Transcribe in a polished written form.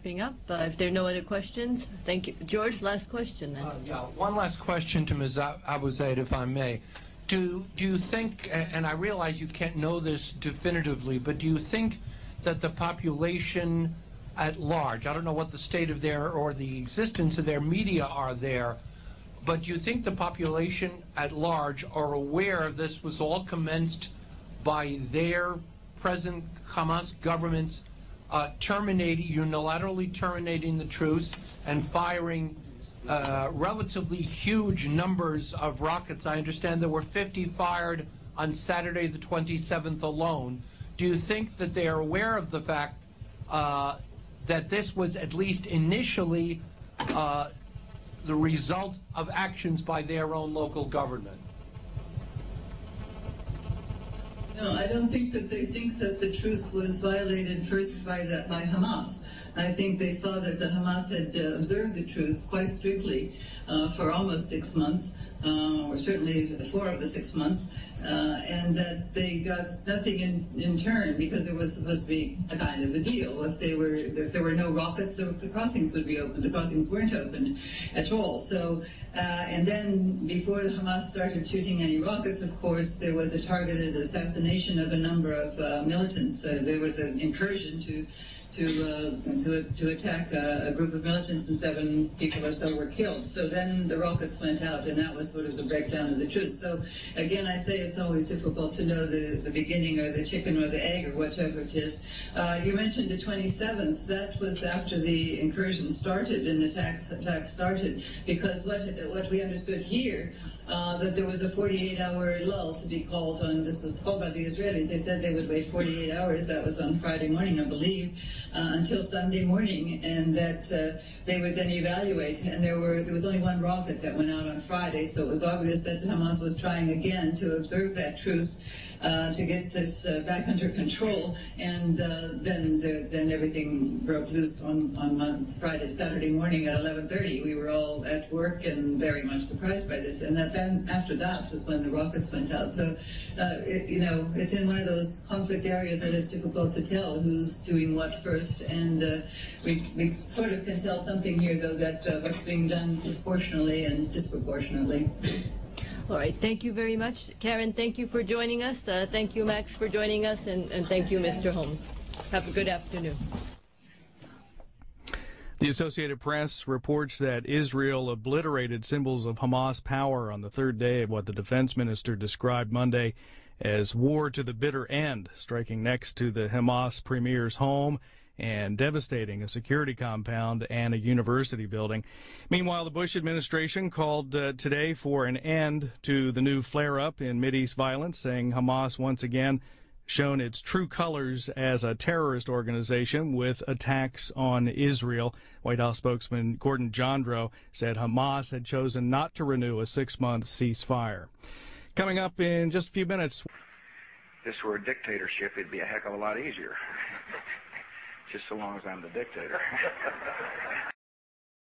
wrapping up. If there are no other questions, thank you. George, last question then. Yeah, one last question to Ms. Abu Zaid, if I may. Do you think, and I realize you can't know this definitively, but do you think that the population at large, I don't know what the state of their or the existence of their media are there, but do you think the population at large are aware this was all commenced by their present Hamas government's unilaterally terminating the truce and firing relatively huge numbers of rockets? I understand there were 50 fired on Saturday the 27th alone. Do you think that they are aware of the fact that this was at least initially the result of actions by their own local government? No, I don't think that they think that the truce was violated first by Hamas. I think they saw that the Hamas had observed the truce quite strictly for almost 6 months, or certainly 4 of the 6 months, and that they got nothing in turn because it was supposed to be a kind of a deal. If there were no rockets, the crossings would be opened. The crossings weren't opened at all. So, and then before Hamas started shooting any rockets, of course, there was a targeted assassination of a number of militants. There was an incursion to attack a group of militants, and 7 people or so were killed. So then the rockets went out, and that was sort of the breakdown of the truce. So again, I say it's always difficult to know the beginning or the chicken or the egg or whatever it is. You mentioned the 27th. That was after the incursion started and the attacks started, because what we understood here, that there was a 48-hour lull to be called on. This was called by the Israelis. They said they would wait 48 hours. That was on Friday morning, I believe, until Sunday morning, and that they would then evaluate. And there was only 1 rocket that went out on Friday, so it was obvious that Hamas was trying again to observe that truce, to get this back under control, and then everything broke loose on Saturday morning at 11:30. We were all at work and very much surprised by this, and then after that was when the rockets went out. So, it's in one of those conflict areas that it's difficult to tell who's doing what first, and we sort of can tell something here, though, that what's being done proportionally and disproportionately. All right, thank you very much. Karen, thank you for joining us. Thank you, Max, for joining us, and thank you, Mr. Holmes. Have a good afternoon. The Associated Press reports that Israel obliterated symbols of Hamas power on the 3rd day of what the defense minister described Monday as war to the bitter end, striking next to the Hamas premier's home and devastating a security compound and a university building. Meanwhile, the Bush administration called today for an end to the new flare-up in Mideast violence, saying Hamas once again shown its true colors as a terrorist organization with attacks on Israel. White House spokesman Gordon Jondro said Hamas had chosen not to renew a 6-month ceasefire. Coming up in just a few minutes. If this were a dictatorship, it'd be a heck of a lot easier. Just so long as I'm the dictator.